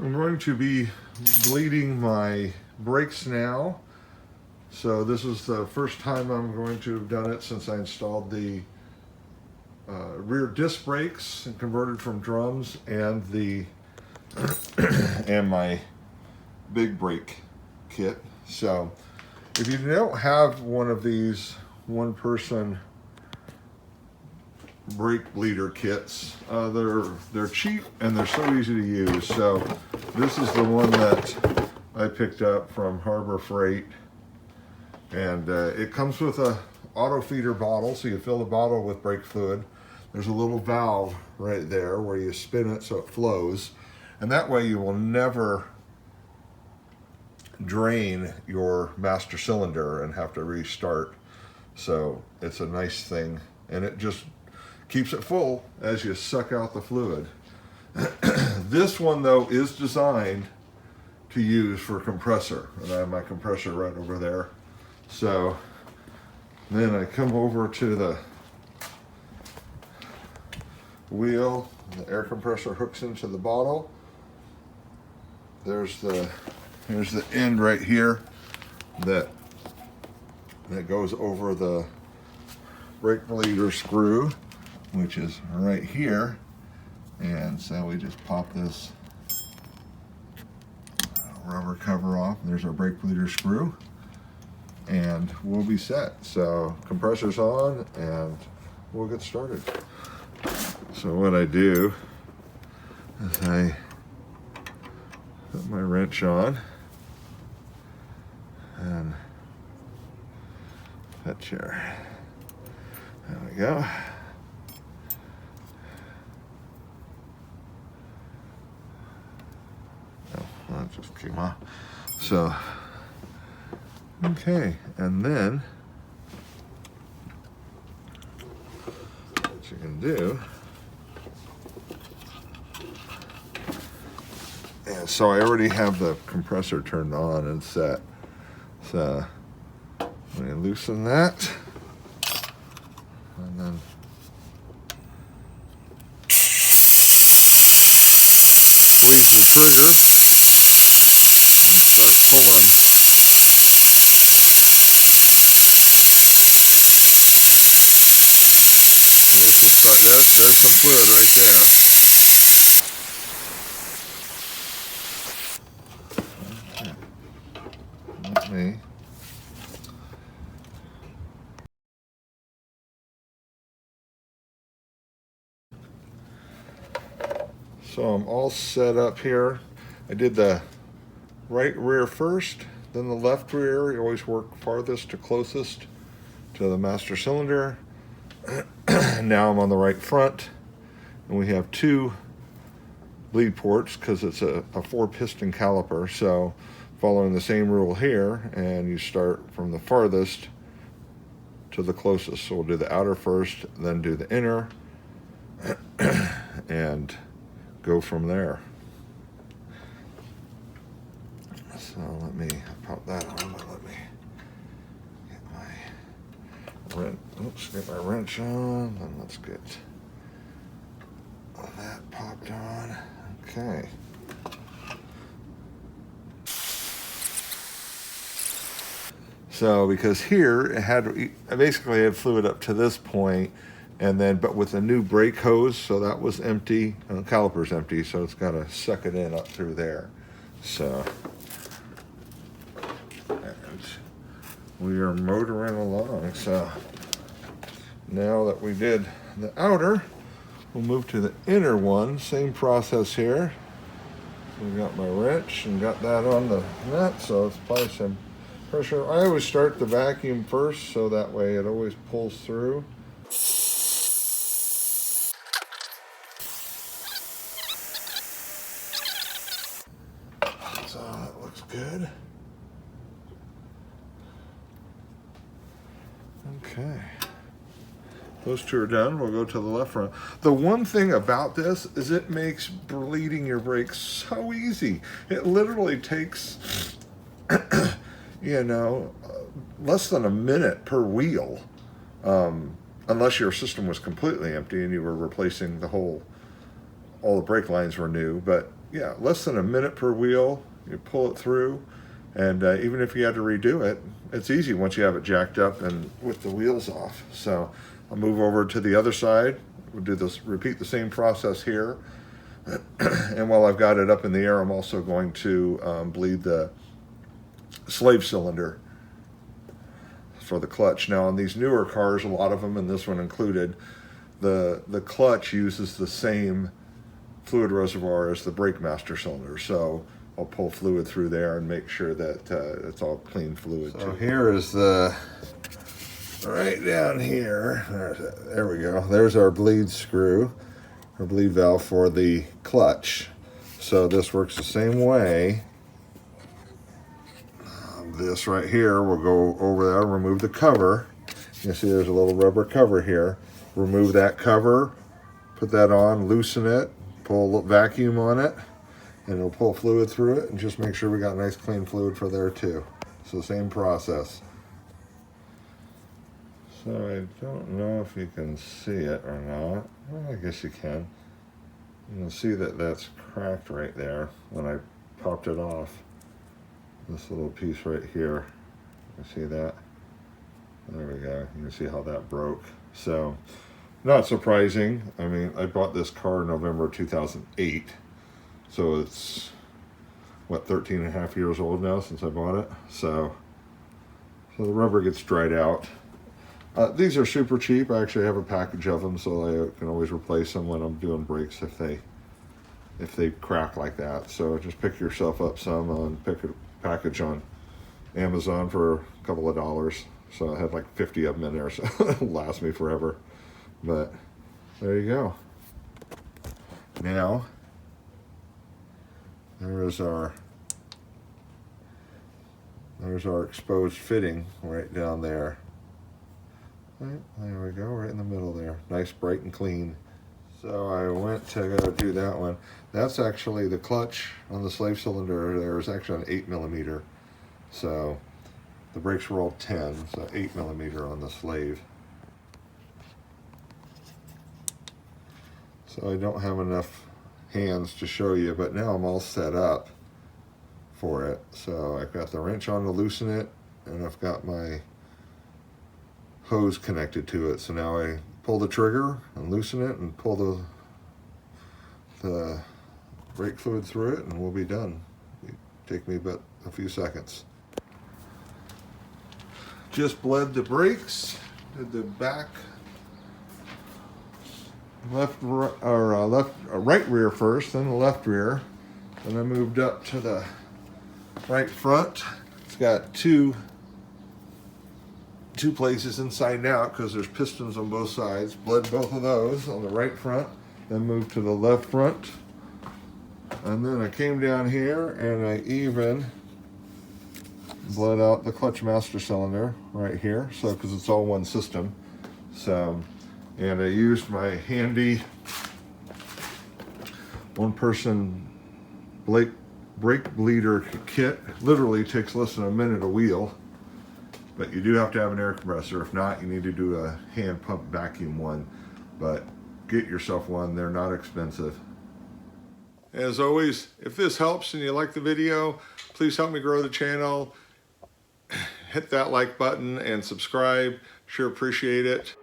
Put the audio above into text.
I'm going to be bleeding my brakes now. So this is the first time I'm going to have done it since I installed the rear disc brakes and converted from drums and the and my big brake kit. So if you don't have one of these one-person brake bleeder kits, they're cheap and they're so easy to use. So this is the one that I picked up from Harbor Freight, and it comes with a auto feeder bottle, so you fill the bottle with brake fluid. There's a little valve right there where you spin it so it flows, and that way you will never drain your master cylinder and have to restart. So it's a nice thing, and it just keeps it full as you suck out the fluid. This one though is designed to use for compressor, and I have my compressor right over there. So then I come over to the wheel, the air compressor hooks into the bottle. Here's the end right here that goes over the brake bleeder screw, which is right here. And so we just pop this rubber cover off. There's our brake bleeder screw, and we'll be set. So compressor's on and we'll get started. So what I do is I put my wrench on and that chair. There we go. Oh, that just came off. So, okay, and then what you can do, and so I already have the compressor turned on and set. So I'm going to loosen that, and then squeeze the trigger and start pulling. There's the start. There's some fluid right there. Okay. Let me. So I'm all set up here. I did the right rear first, then the left rear. You always work farthest to closest to the master cylinder. Now I'm on the right front, and we have two bleed ports because it's a 4-piston caliper. So following the same rule here, and you start from the farthest to the closest. So we'll do the outer first, then do the inner, and go from there. So let me pop that on, but let me get my wrench on, then let's get that popped on. Okay. So because here I basically had fluid up to this point, and then but with a new brake hose, so that was empty, and the caliper's empty, so it's got to suck it in up through there. So and we are motoring along. So now that we did the outer, we'll move to the inner one. Same process here. So we got my wrench and got that on the nut, so let's apply some pressure. I always start the vacuum first, so that way it always pulls through. So that looks good. Okay. Those two are done. We'll go to the left front. The one thing about this is it makes bleeding your brakes so easy. It literally takes, less than a minute per wheel, unless your system was completely empty and you were replacing all the brake lines were new. But yeah, less than a minute per wheel. You pull it through, and even if you had to redo it, it's easy once you have it jacked up and with the wheels off. So I'll move over to the other side. We'll do this, repeat the same process here. And while I've got it up in the air, I'm also going to bleed the slave cylinder for the clutch. Now on these newer cars, a lot of them, and this one included, the clutch uses the same fluid reservoir as the brake master cylinder. So I'll pull fluid through there and make sure that it's all clean fluid. So here is the, right down here, there we go. There's our bleed screw, or bleed valve for the clutch. So this works the same way. This right here, we'll go over there, remove the cover. You can see there's a little rubber cover here. Remove that cover, put that on, loosen it, pull a little vacuum on it, and it'll pull fluid through it, and just make sure we got nice clean fluid for there too. So same process. So I don't know if you can see it or not. Well, I guess you can. You can see that that's cracked right there when I popped it off. This little piece right here. You see that? There we go. You can see how that broke. So, not surprising. I mean, I bought this car in November 2008. So it's, what, 13 and a half years old now since I bought it. So the rubber gets dried out. These are super cheap. I actually have a package of them, so I can always replace them when I'm doing brakes if they crack like that. So just pick yourself up some and pick a package on Amazon for a couple of dollars. So I had like 50 of them in there, so it'll last me forever. But there you go. Now, there's our exposed fitting right down there. Right, there we go, right in the middle there. Nice, bright and clean. So I went to go do that one. That's actually the clutch on the slave cylinder. There is actually an 8mm. So the brakes were all 10, so 8mm on the slave. So I don't have enough hands to show you, but now I'm all set up for it. So I've got the wrench on to loosen it, and I've got my hose connected to it. So now I pull the trigger and loosen it and pull the brake fluid through it, and we'll be done. It'll take me but a few seconds. Just bled the brakes, did the back right rear first, then the left rear, and I moved up to the right front. It's got two places inside and out because there's pistons on both sides. Bled both of those on the right front, then moved to the left front, and then I came down here and I even bled out the clutch master cylinder right here, so because it's all one system. So, and I used my handy one-person brake bleeder kit. Literally takes less than a minute a wheel, but you do have to have an air compressor. If not, you need to do a hand pump vacuum one, but get yourself one. They're not expensive. As always, if this helps and you like the video, please help me grow the channel. Hit that like button and subscribe. Sure appreciate it.